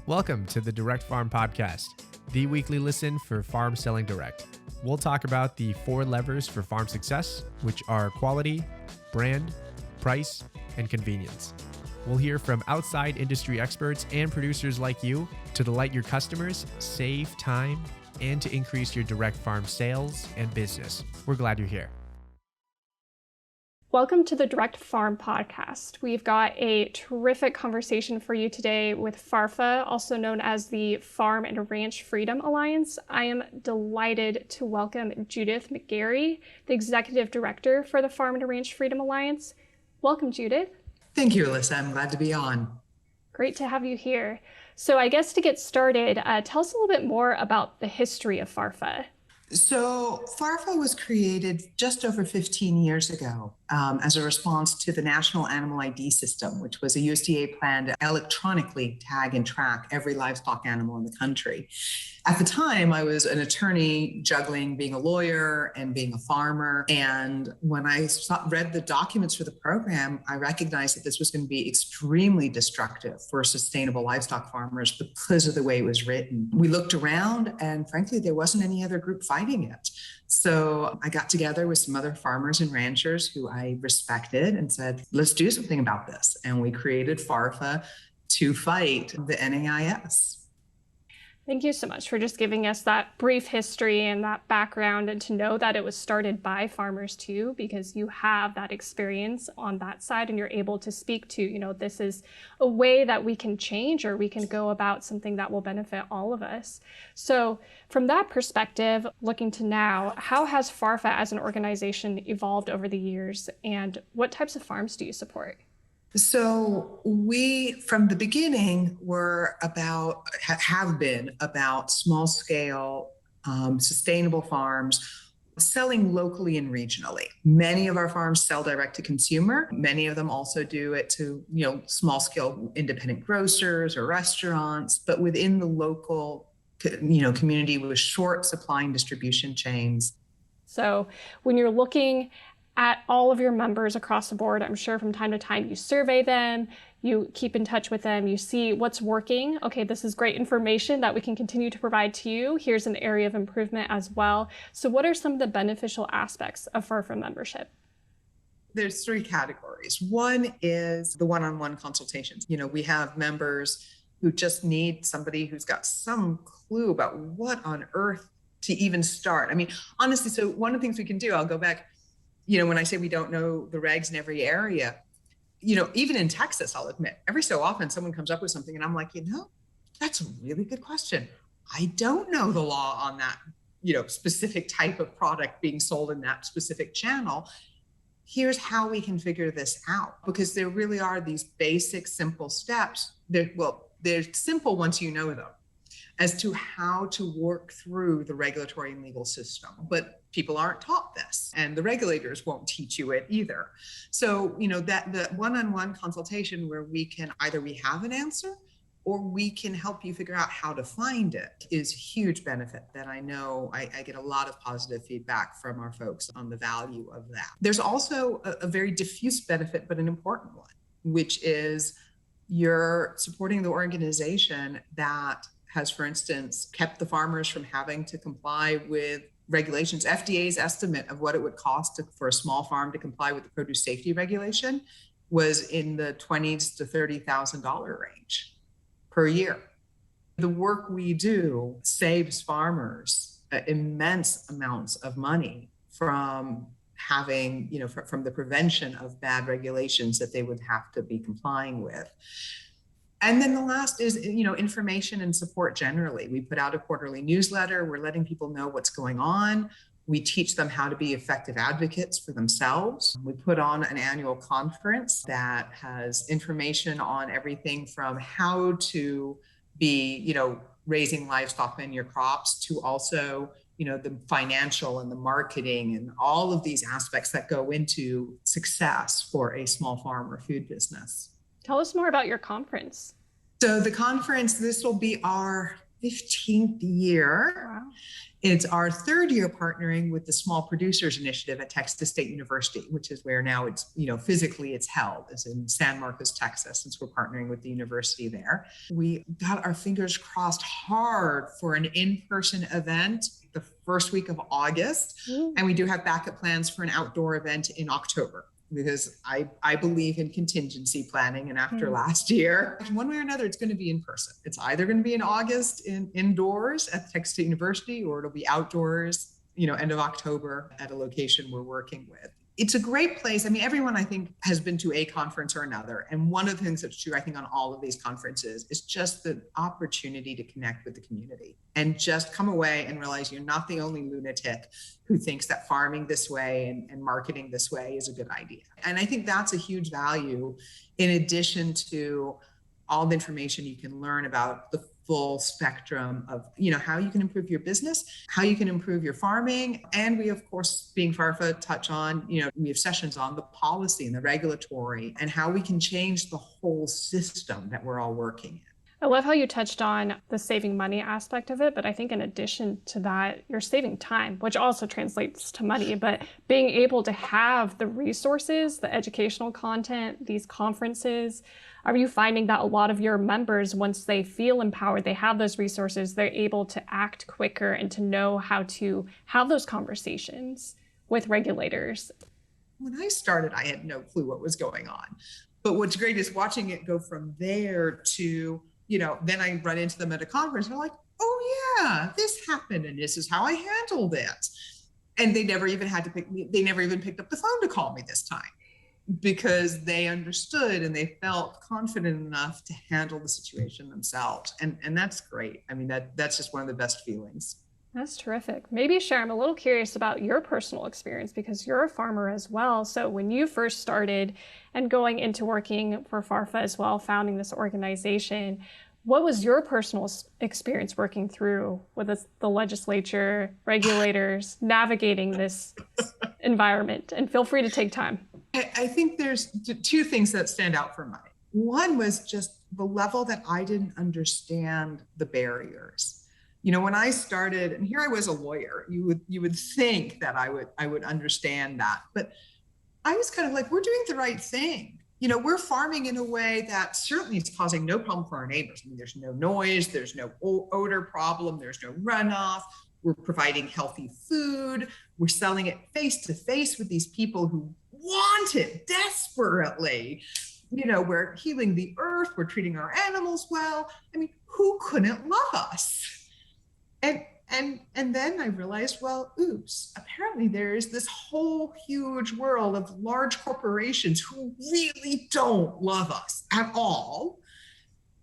Welcome to the Direct Farm Podcast, the weekly listen for farm selling direct. We'll talk about the 4 levers for farm success, which are quality, brand, price, and convenience. We'll hear from outside industry experts and producers like you to delight your customers, save time, and to increase your direct farm sales and business. We're glad you're here. Welcome to the Direct Farm Podcast. We've got a terrific conversation for you today with FARFA, also known as the Farm and Ranch Freedom Alliance. I am delighted to welcome Judith McGeary, the Executive Director for the Farm and Ranch Freedom Alliance. Welcome, Judith. Thank you, Alyssa. I'm glad to be on. Great to have you here. So I guess to get started, tell us a little bit more about the history of FARFA. So FARFA was created just over 15 years ago as a response to the National Animal ID System, which was a USDA plan to electronically tag and track every livestock animal in the country. At the time, I was an attorney juggling being a lawyer and being a farmer. And when I read the documents for the program, I recognized that this was going to be extremely destructive for sustainable livestock farmers because of the way it was written. We looked around and frankly, there wasn't any other group fighting it. So I got together with some other farmers and ranchers who I respected and said, let's do something about this. And we created FARFA to fight the NAIS. Thank you so much for just giving us that brief history and that background, and to know that it was started by farmers too, because you have that experience on that side and you're able to speak to, this is a way that we can change or we can go about something that will benefit all of us. So from that perspective, looking to now, how has FARFA as an organization evolved over the years, and what types of farms do you support? So we, from the beginning, have been about small scale, sustainable farms selling locally and regionally. Many of our farms sell direct to consumer. Many of them also do it to, small scale independent grocers or restaurants, but within the local, community with short supply and distribution chains. So when you're looking at all of your members across the board, I'm sure from time to time you survey them, you keep in touch with them, you see what's working. Okay, this is great information that we can continue to provide to you. Here's an area of improvement as well. So what are some of the beneficial aspects of FARFA membership? There's 3 categories. One is the one-on-one consultations. We have members who just need somebody who's got some clue about what on earth to even start. I mean, honestly, so one of the things we can do, I'll go back, when I say we don't know the regs in every area, even in Texas, I'll admit, every so often someone comes up with something and I'm like, that's a really good question. I don't know the law on that, specific type of product being sold in that specific channel. Here's how we can figure this out, because there really are these basic, simple steps. They're simple once you know them, as to how to work through the regulatory and legal system. But people aren't taught this, and the regulators won't teach you it either. So, that the one-on-one consultation where we have an answer or we can help you figure out how to find it is a huge benefit that I know I get a lot of positive feedback from our folks on the value of that. There's also a very diffuse benefit, but an important one, which is you're supporting the organization that has, for instance, kept the farmers from having to comply with regulations. FDA's estimate of what it would cost for a small farm to comply with the produce safety regulation was in the $20,000 to $30,000 range per year. The work we do saves farmers immense amounts of money from having, from the prevention of bad regulations that they would have to be complying with. And then the last is, information and support generally. We put out a quarterly newsletter. We're letting people know what's going on. We teach them how to be effective advocates for themselves. We put on an annual conference that has information on everything from how to be, raising livestock in your crops to also, the financial and the marketing and all of these aspects that go into success for a small farm or food business. Tell us more about your conference. So the conference, this will be our 15th year. Wow. It's our third year partnering with the Small Producers Initiative at Texas State University, which is where now it's, physically it's held. It's in San Marcos, Texas, since we're partnering with the university there. We got our fingers crossed hard for an in-person event the first week of August. And we do have backup plans for an outdoor event in October, because I believe in contingency planning. And after last year, one way or another, it's going to be in person. It's either going to be in August indoors at Texas State University, or it'll be outdoors, end of October at a location we're working with. It's a great place. I mean, everyone, I think, has been to a conference or another. And one of the things that's true, I think, on all of these conferences is just the opportunity to connect with the community and just come away and realize you're not the only lunatic who thinks that farming this way and marketing this way is a good idea. And I think that's a huge value, in addition to all the information you can learn about the full spectrum of, how you can improve your business, how you can improve your farming. And we, of course, being FARFA, touch on, we have sessions on the policy and the regulatory and how we can change the whole system that we're all working in. I love how you touched on the saving money aspect of it, but I think in addition to that, you're saving time, which also translates to money, but being able to have the resources, the educational content, these conferences. Are you finding that a lot of your members, once they feel empowered, they have those resources, they're able to act quicker and to know how to have those conversations with regulators? When I started, I had no clue what was going on. But what's great is watching it go from there to, then I run into them at a conference and they're like, oh yeah, this happened and this is how I handled it. And they never even picked up the phone to call me this time, because they understood and they felt confident enough to handle the situation themselves. And that's great. I mean, that's just one of the best feelings. That's terrific. Maybe, Cher, I'm a little curious about your personal experience, because you're a farmer as well. So when you first started and going into working for FARFA as well, founding this organization, what was your personal experience working through with the legislature, regulators, navigating this environment? And feel free to take time. I think there's two things that stand out for me. One was just the level that I didn't understand the barriers. When I started, and here I was a lawyer, you would think that I would understand that, but I was kind of like, we're doing the right thing. We're farming in a way that certainly is causing no problem for our neighbors. I mean, there's no noise, there's no odor problem, there's no runoff. We're providing healthy food. We're selling it face to face with these people who want it desperately. We're healing the earth. We're treating our animals well. I mean, who couldn't love us? And then I realized, well, oops, apparently there is this whole huge world of large corporations who really don't love us at all.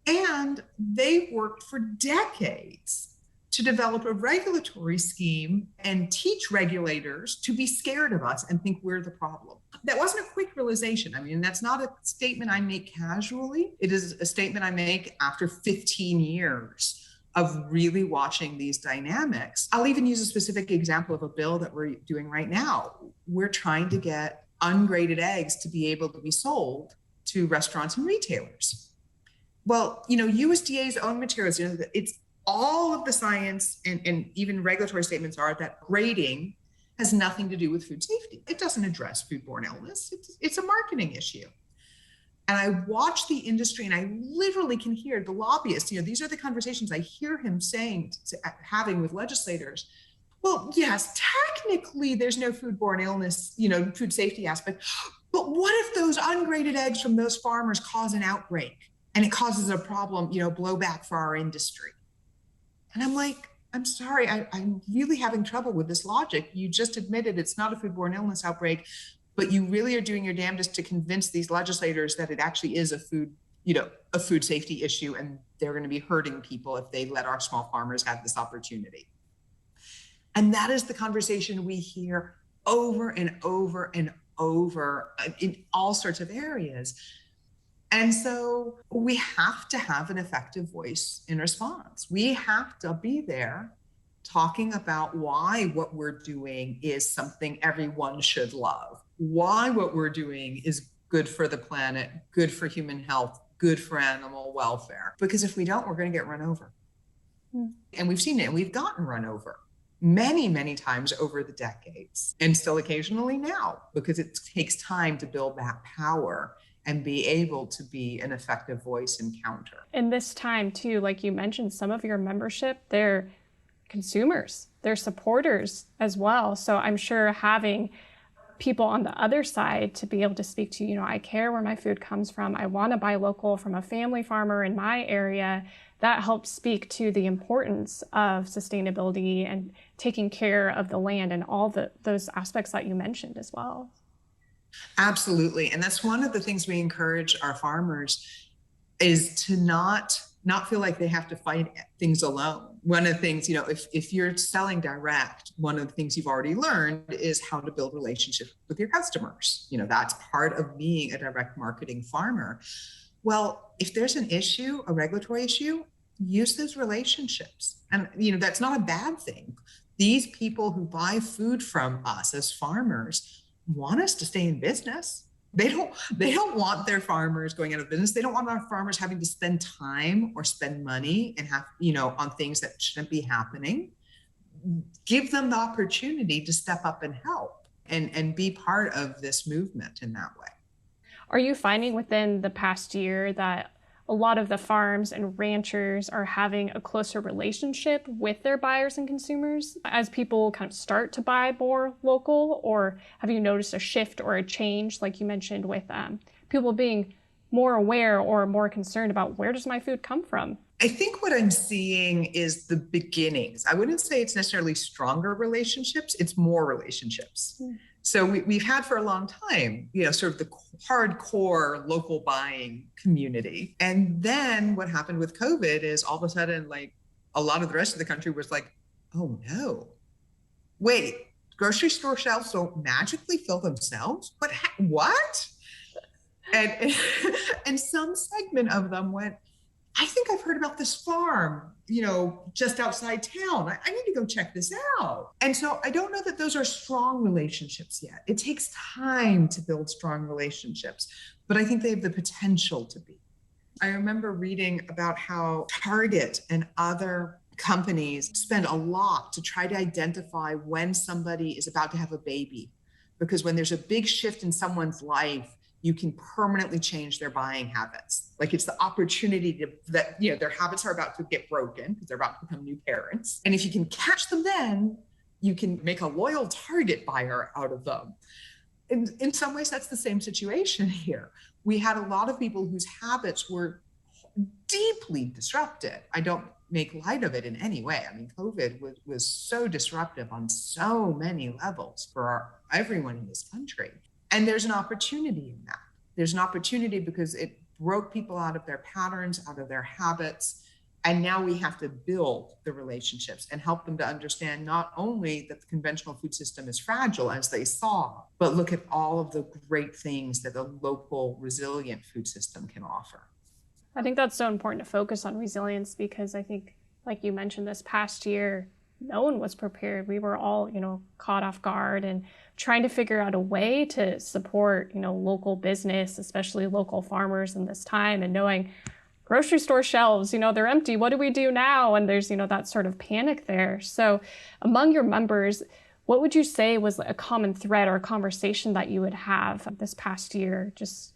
And they worked for decades to develop a regulatory scheme and teach regulators to be scared of us and think we're the problem. That wasn't a quick realization. I mean, that's not a statement I make casually. It is a statement I make after 15 years of really watching these dynamics. I'll even use a specific example of a bill that we're doing right now. We're trying to get ungraded eggs to be able to be sold to restaurants and retailers. Well, USDA's own materials, it's all of the science and even regulatory statements are that grading has nothing to do with food safety. It doesn't address foodborne illness. It's a marketing issue. And I watch the industry and I literally can hear the lobbyists, these are the conversations I hear him having with legislators. Well, yes, technically there's no foodborne illness, food safety aspect, but what if those ungraded eggs from those farmers cause an outbreak and it causes a problem, blowback for our industry? And I'm like, I'm sorry, I'm really having trouble with this logic. You just admitted it's not a foodborne illness outbreak, but you really are doing your damnedest to convince these legislators that it actually is a food safety issue, and they're going to be hurting people if they let our small farmers have this opportunity. And that is the conversation we hear over and over and over in all sorts of areas. And so we have to have an effective voice in response. We have to be there talking about why what we're doing is something everyone should love, why what we're doing is good for the planet, good for human health, good for animal welfare. Because if we don't, we're going to get run over. And we've seen it, and we've gotten run over many, many times over the decades, and still occasionally now, because it takes time to build that power and be able to be an effective voice and counter. In this time too, like you mentioned, some of your membership, they're consumers, they're supporters as well. So I'm sure having people on the other side to be able to speak to, I care where my food comes from. I want to buy local from a family farmer in my area. That helps speak to the importance of sustainability and taking care of the land and all those aspects that you mentioned as well. Absolutely. And that's one of the things we encourage our farmers is to not feel like they have to fight things alone. One of the things, if you're selling direct, one of the things you've already learned is how to build relationships with your customers. That's part of being a direct marketing farmer. Well, if there's an issue, a regulatory issue, use those relationships. And, that's not a bad thing. These people who buy food from us as farmers want us to stay in business. They don't want their farmers going out of business. They don't want our farmers having to spend time or spend money and have, on things that shouldn't be happening. Give them the opportunity to step up and help and be part of this movement in that way. Are you finding within the past year that a lot of the farms and ranchers are having a closer relationship with their buyers and consumers as people kind of start to buy more local? Or have you noticed a shift or a change, like you mentioned, with people being more aware or more concerned about where does my food come from? I think what I'm seeing is the beginnings. I wouldn't say it's necessarily stronger relationships, it's more relationships. So we've had for a long time, sort of the hardcore local buying community. And then what happened with COVID is all of a sudden, like a lot of the rest of the country was like, oh no, wait, grocery store shelves don't magically fill themselves? What? And some segment of them went, I think I've heard about this farm, just outside town. I need to go check this out. And so I don't know that those are strong relationships yet. It takes time to build strong relationships, but I think they have the potential to be. I remember reading about how Target and other companies spend a lot to try to identify when somebody is about to have a baby, because when there's a big shift in someone's life, you can permanently change their buying habits. Like it's the opportunity that their habits are about to get broken because they're about to become new parents. And if you can catch them then, you can make a loyal Target buyer out of them. In some ways, that's the same situation here. We had a lot of people whose habits were deeply disrupted. I don't make light of it in any way. I mean, COVID was so disruptive on so many levels for everyone in this country. And there's an opportunity in that. There's an opportunity because it broke people out of their patterns, out of their habits. And now we have to build the relationships and help them to understand not only that the conventional food system is fragile, as they saw, but look at all of the great things that a local resilient food system can offer. I think that's so important to focus on resilience because I think, like you mentioned, this past year, no one was prepared. We were all, caught off guard and trying to figure out a way to support, local business, especially local farmers in this time, and knowing grocery store shelves, they're empty. What do we do now? And there's, that sort of panic there. So among your members, what would you say was a common thread or a conversation that you would have this past year, just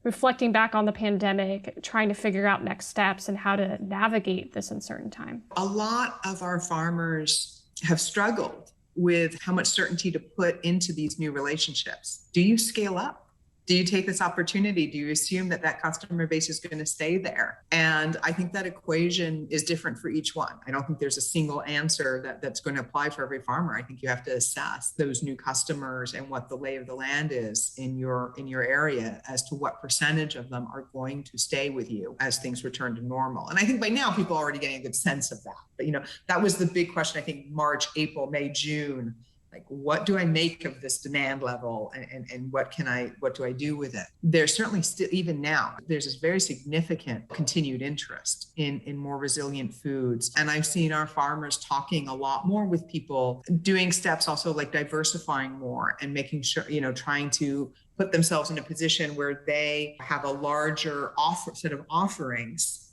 reflecting back on the pandemic, trying to figure out next steps and how to navigate this uncertain time? A lot of our farmers have struggled with how much certainty to put into these new relationships. Do you scale up? Do you take this opportunity? Do you assume that that customer base is going to stay there? And I think that equation is different for each one. I don't think there's a single answer that's going to apply for every farmer. I think you have to assess those new customers and what the lay of the land is in your area as to what percentage of them are going to stay with you as things return to normal. And I think by now people are already getting a good sense of that. But that was the big question, I think, March, April, May, June. Like, what do I make of this demand level and what do I do with it? There's certainly still, even now, there's this very significant continued interest in more resilient foods. And I've seen our farmers talking a lot more with people, doing steps also like diversifying more and making sure, trying to put themselves in a position where they have a larger set of offerings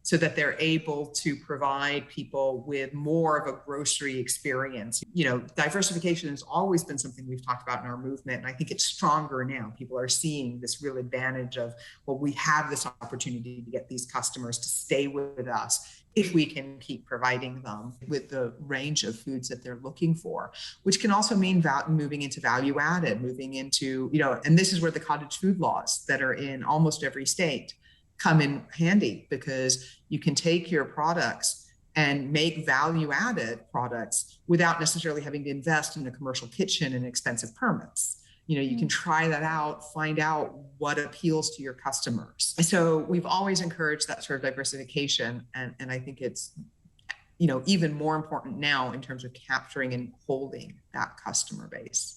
so that they're able to provide people with more of a grocery experience. Diversification has always been something we've talked about in our movement, and I think it's stronger now. People are seeing this real advantage of, well, we have this opportunity to get these customers to stay with us if we can keep providing them with the range of foods that they're looking for, which can also mean moving into value added, moving into, and this is where the cottage food laws that are in almost every state come in handy, because you can take your products and make value added products without necessarily having to invest in a commercial kitchen and expensive permits. You can try that out, find out what appeals to your customers. So we've always encouraged that sort of diversification. And I think it's, even more important now in terms of capturing and holding that customer base.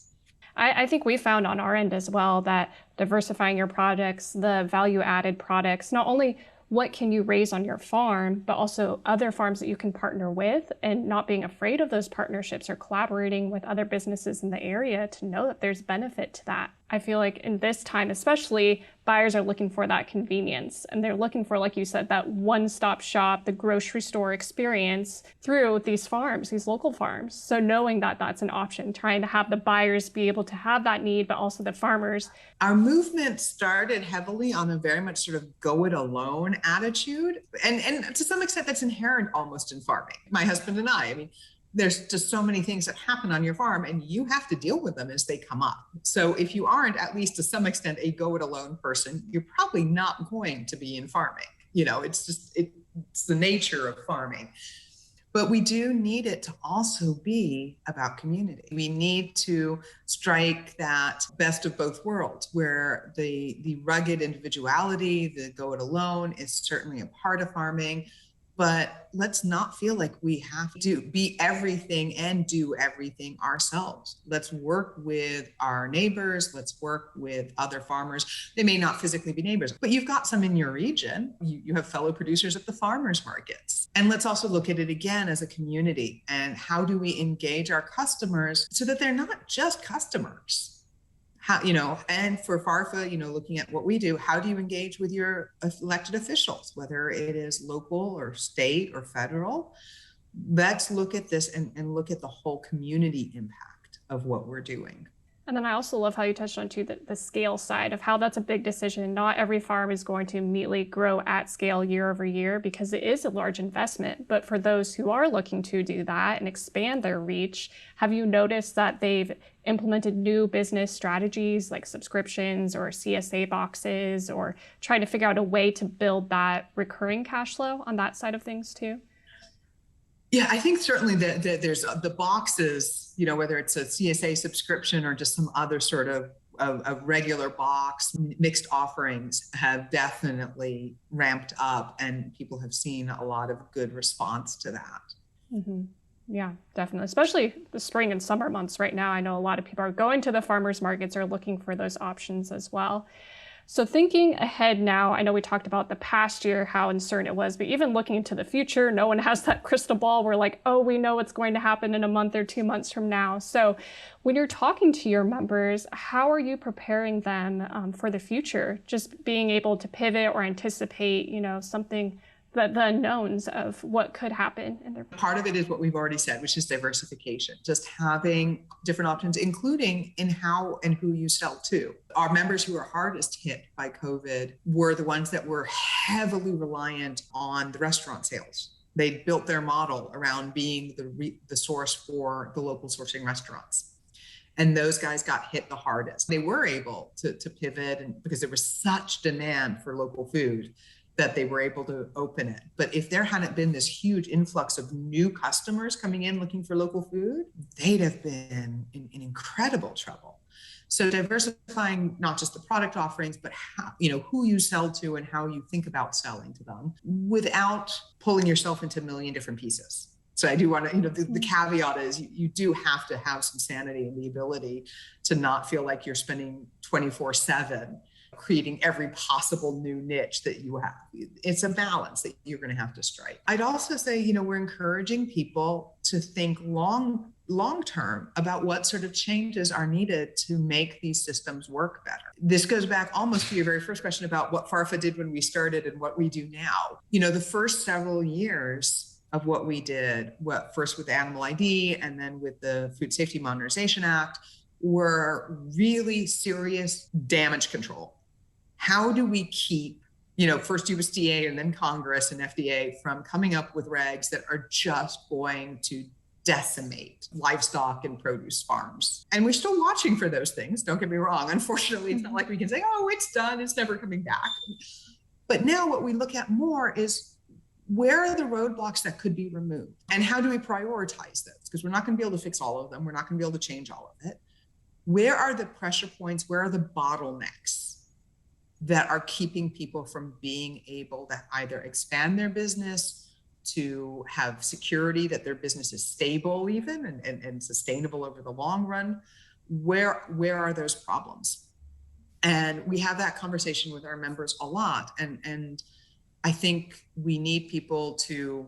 I think we found on our end as well that diversifying your products, the value added products, not only what can you raise on your farm, but also other farms that you can partner with, and not being afraid of those partnerships or collaborating with other businesses in the area to know that there's benefit to that. I feel like in this time, especially, buyers are looking for that convenience, and they're looking for, like you said, that one-stop shop, the grocery store experience through these farms, these local farms. So knowing that that's an option, trying to have the buyers be able to have that need, but also the farmers. Our movement started heavily on a very much sort of go it alone attitude. And to some extent that's inherent almost in farming. My husband and I mean, there's just so many things that happen on your farm and you have to deal with them as they come up. So if you aren't at least to some extent a go it alone person, you're probably not going to be in farming. It's the nature of farming. But we do need it to also be about community. We need to strike that best of both worlds, where the rugged individuality, the go it alone is certainly a part of farming. But let's not feel like we have to be everything and do everything ourselves. Let's work with our neighbors. Let's work with other farmers. They may not physically be neighbors, but you've got some in your region. You have fellow producers at the farmers markets. And let's also look at it again as a community. And how do we engage our customers so that they're not just customers? And for FARFA, looking at what we do, how do you engage with your elected officials, whether it is local or state or federal? Let's look at this and look at the whole community impact of what we're doing. And then I also love how you touched on too, the scale side of how that's a big decision. Not every farm is going to immediately grow at scale year over year because it is a large investment. But for those who are looking to do that and expand their reach, have you noticed that they've implemented new business strategies like subscriptions or CSA boxes, or trying to figure out a way to build that recurring cash flow on that side of things too? Yeah, I think certainly that there's the boxes, whether it's a CSA subscription or just some other sort of regular box, mixed offerings have definitely ramped up, and people have seen a lot of good response to that. Mm-hmm. Yeah, definitely. Especially the spring and summer months right now. I know a lot of people are going to the farmers markets or looking for those options as well. So thinking ahead now, I know we talked about the past year, how uncertain it was, but even looking into the future, no one has that crystal ball. We're like, oh, we know what's going to happen in a month or 2 months from now. So when you're talking to your members, how are you preparing them for the future? Just being able to pivot or anticipate, something, the unknowns of what could happen in their. Part of it is what we've already said, which is diversification, just having different options, including in how and who you sell to. Our members who are hardest hit by COVID were the ones that were heavily reliant on the restaurant sales. They built their model around being the source for the local sourcing restaurants. And those guys got hit the hardest. They were able to pivot, and because there was such demand for local food, that they were able to open it. But if there hadn't been this huge influx of new customers coming in looking for local food, they'd have been in incredible trouble. So diversifying not just the product offerings, but how, who you sell to and how you think about selling to them without pulling yourself into a million different pieces. So I do want to, the caveat is you do have to have some sanity and the ability to not feel like you're spending 24/7 creating every possible new niche that you have. It's a balance that you're going to have to strike. I'd also say, we're encouraging people to think long long-term about what sort of changes are needed to make these systems work better. This goes back almost to your very first question about what FARFA did when we started and what we do now. The first several years of what we did, first with Animal ID and then with the Food Safety Modernization Act, were really serious damage control. How do we keep first USDA and then Congress and FDA from coming up with regs that are just going to decimate livestock and produce farms? And we're still watching for those things. Don't get me wrong. Unfortunately, it's not like we can say, oh, it's done, it's never coming back. But now what we look at more is where are the roadblocks that could be removed? And how do we prioritize those? Because we're not going to be able to fix all of them. We're not going to be able to change all of it. Where are the pressure points? Where are the bottlenecks that are keeping people from being able to either expand their business, to have security that their business is stable even and sustainable over the long run? Where are those problems? And we have that conversation with our members a lot. And I think we need people to,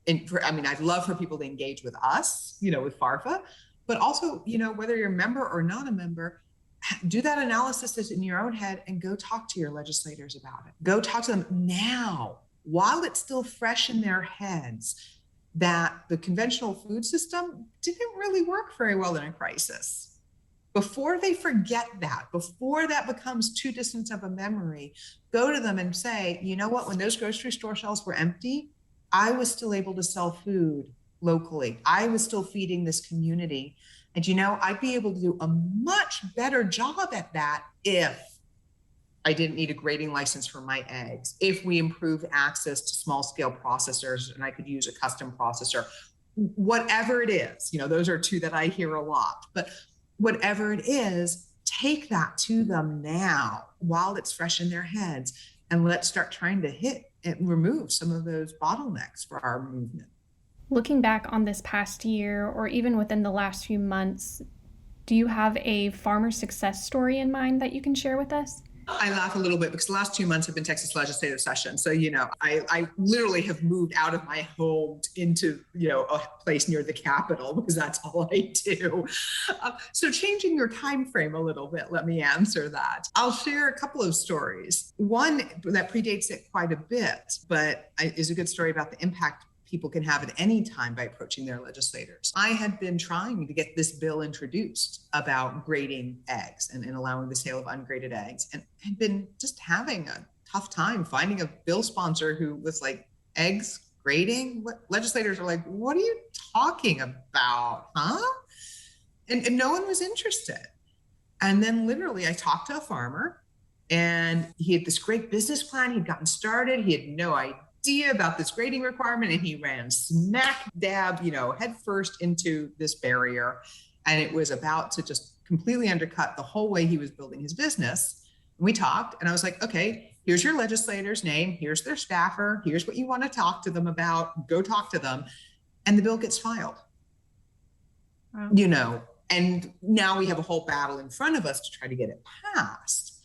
I'd love for people to engage with us, with FARFA, but also, whether you're a member or not a member, do that analysis in your own head and go talk to your legislators about it. Go talk to them now, while it's still fresh in their heads, that the conventional food system didn't really work very well in a crisis. Before they forget that, before that becomes too distant of a memory, go to them and say, you know what, when those grocery store shelves were empty, I was still able to sell food locally. I was still feeding this community. And I'd be able to do a much better job at that if I didn't need a grading license for my eggs, if we improve access to small scale processors and I could use a custom processor, whatever it is. Those are two that I hear a lot, but whatever it is, take that to them now while it's fresh in their heads, and let's start trying to hit and remove some of those bottlenecks for our movement. Looking back on this past year, or even within the last few months, do you have a farmer success story in mind that you can share with us? I laugh a little bit because the last 2 months have been Texas legislative session. So, I literally have moved out of my home into, a place near the Capitol because that's all I do. So changing your time frame a little bit, let me answer that. I'll share a couple of stories. One that predates it quite a bit, but is a good story about the impact people can have at any time by approaching their legislators. I had been trying to get this bill introduced about grading eggs and allowing the sale of ungraded eggs, and had been just having a tough time finding a bill sponsor who was like, eggs grading? What? Legislators are like, what are you talking about, huh? And no one was interested. And then literally I talked to a farmer, and he had this great business plan. He'd gotten started. He had no idea about this grading requirement, and he ran smack dab, head first into this barrier, and it was about to just completely undercut the whole way he was building his business. And we talked, and I was like, okay, here's your legislator's name, here's their staffer, here's what you want to talk to them about, go talk to them. And the bill gets filed. Wow. And now we have a whole battle in front of us to try to get it passed.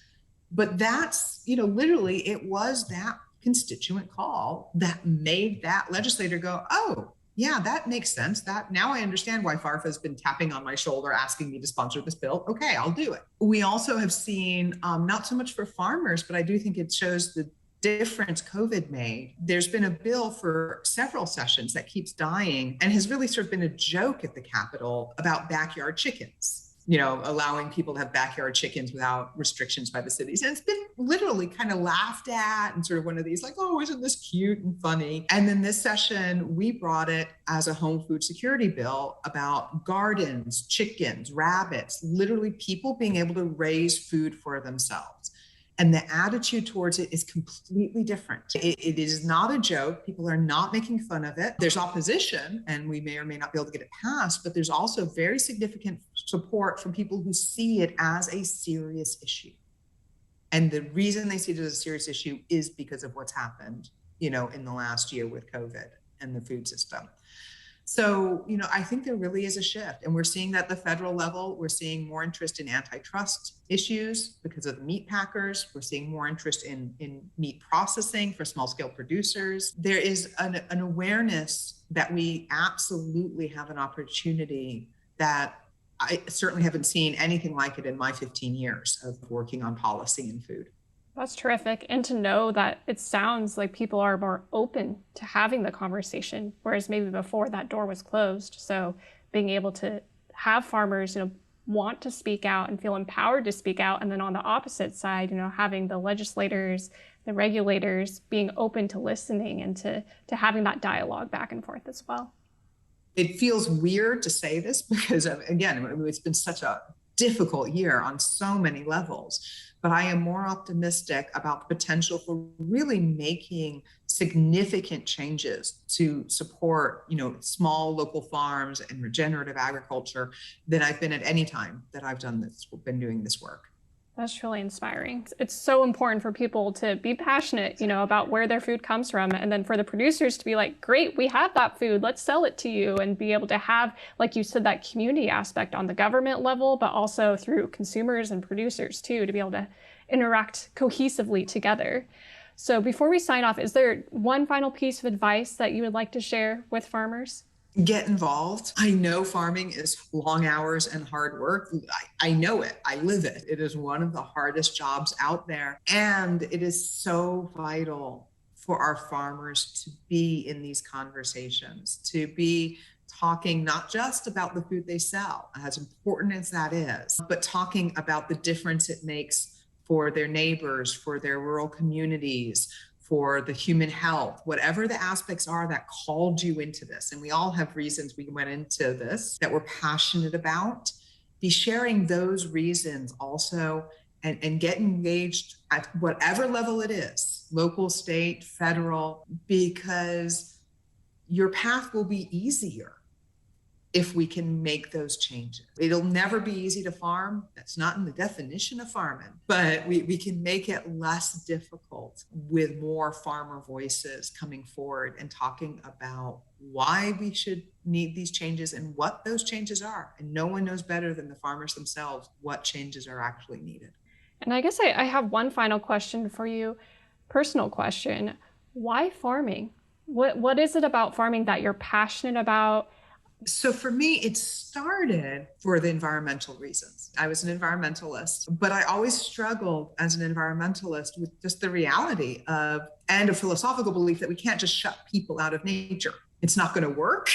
But that's, literally it was that constituent call that made that legislator go, oh, yeah, that makes sense. That now I understand why FARFA has been tapping on my shoulder, asking me to sponsor this bill. Okay, I'll do it. We also have seen, not so much for farmers, but I do think it shows the difference COVID made. There's been a bill for several sessions that keeps dying and has really sort of been a joke at the Capitol about backyard chickens. Allowing people to have backyard chickens without restrictions by the cities. And it's been literally kind of laughed at and sort of one of these like, oh, isn't this cute and funny? And then this session, we brought it as a home food security bill about gardens, chickens, rabbits, literally people being able to raise food for themselves. And the attitude towards it is completely different. It is not a joke. People are not making fun of it. There's opposition, and we may or may not be able to get it passed, but there's also very significant support from people who see it as a serious issue. And the reason they see it as a serious issue is because of what's happened, in the last year with COVID and the food system. So, I think there really is a shift. And we're seeing that at the federal level. We're seeing more interest in antitrust issues because of the meat packers. We're seeing more interest in meat processing for small scale producers. There is an awareness that we absolutely have an opportunity that I certainly haven't seen anything like it in my 15 years of working on policy and food. That's terrific. And to know that it sounds like people are more open to having the conversation, whereas maybe before that door was closed. So being able to have farmers, want to speak out and feel empowered to speak out. And then on the opposite side, having the legislators, the regulators being open to listening and to having that dialogue back and forth as well. It feels weird to say this because, again, it's been such a difficult year on so many levels, but I am more optimistic about the potential for really making significant changes to support, small local farms and regenerative agriculture than I've been at any time that I've been doing this work. That's really inspiring. It's so important for people to be passionate, about where their food comes from. And then for the producers to be like, great, we have that food, let's sell it to you, and be able to have, like you said, that community aspect on the government level, but also through consumers and producers too, to be able to interact cohesively together. So before we sign off, is there one final piece of advice that you would like to share with farmers? Get involved. I know farming is long hours and hard work. I know it. I live it. It is one of the hardest jobs out there. And it is so vital for our farmers to be in these conversations, to be talking not just about the food they sell, as important as that is, but talking about the difference it makes for their neighbors, for their rural communities, for the human health, whatever the aspects are that called you into this. And we all have reasons we went into this that we're passionate about. Be sharing those reasons also and get engaged at whatever level it is, local, state, federal, because your path will be easier if we can make those changes. It'll never be easy to farm. That's not in the definition of farming, but we can make it less difficult with more farmer voices coming forward and talking about why we should need these changes and what those changes are. And no one knows better than the farmers themselves what changes are actually needed. And I guess I have one final question for you, personal question. Why farming? What is it about farming that you're passionate about? So for me, it started for the environmental reasons. I was an environmentalist, but I always struggled as an environmentalist with just the reality of, and a philosophical belief that we can't just shut people out of nature. It's not going to work.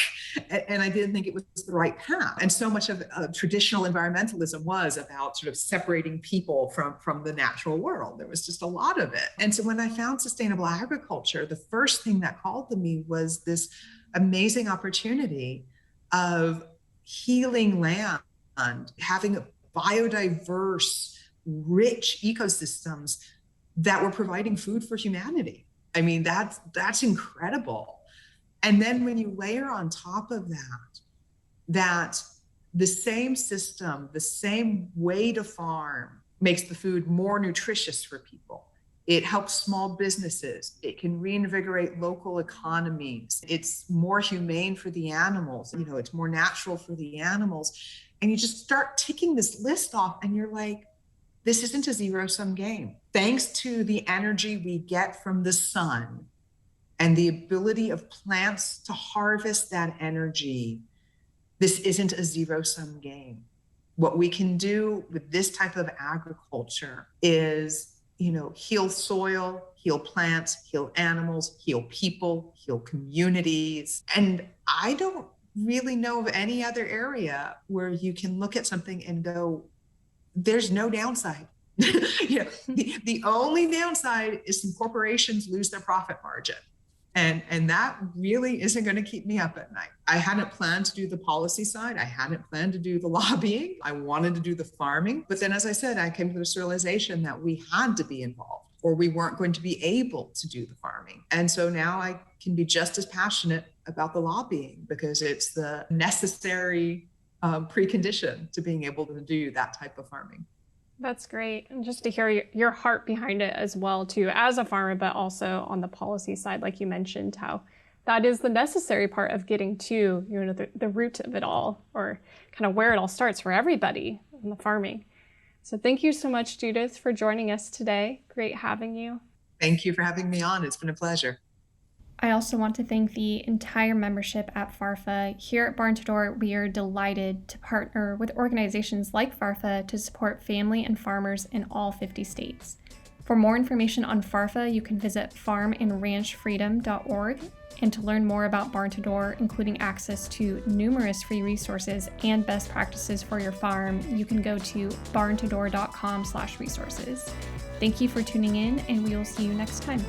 And I didn't think it was the right path. And so much of traditional environmentalism was about sort of separating people from the natural world. There was just a lot of it. And so when I found sustainable agriculture, the first thing that called to me was this amazing opportunity of healing land, having biodiverse, rich ecosystems that were providing food for humanity. I mean, that's incredible. And then when you layer on top of that the same system, the same way to farm makes the food more nutritious for people. It helps small businesses. It can reinvigorate local economies. It's more humane for the animals. It's more natural for the animals. And you just start ticking this list off and you're like, this isn't a zero-sum game. Thanks to the energy we get from the sun and the ability of plants to harvest that energy, this isn't a zero-sum game. What we can do with this type of agriculture is heal soil, heal plants, heal animals, heal people, heal communities. And I don't really know of any other area where you can look at something and go, there's no downside. The only downside is some corporations lose their profit margin. And that really isn't going to keep me up at night. I hadn't planned to do the policy side. I hadn't planned to do the lobbying. I wanted to do the farming. But then, as I said, I came to this realization that we had to be involved or we weren't going to be able to do the farming. And so now I can be just as passionate about the lobbying because it's the necessary precondition to being able to do that type of farming. That's great. And just to hear your heart behind it as well, too, as a farmer, but also on the policy side, like you mentioned, how that is the necessary part of getting to, the root of it all, or kind of where it all starts for everybody in the farming. So thank you so much, Judith, for joining us today. Great having you. Thank you for having me on. It's been a pleasure. I also want to thank the entire membership at FARFA. Here at Barn to Door, we are delighted to partner with organizations like FARFA to support family and farmers in all 50 states. For more information on FARFA, you can visit farmandranchfreedom.org. And to learn more about Barn to Door, including access to numerous free resources and best practices for your farm, you can go to barntodoor.com/resources. Thank you for tuning in, and we will see you next time.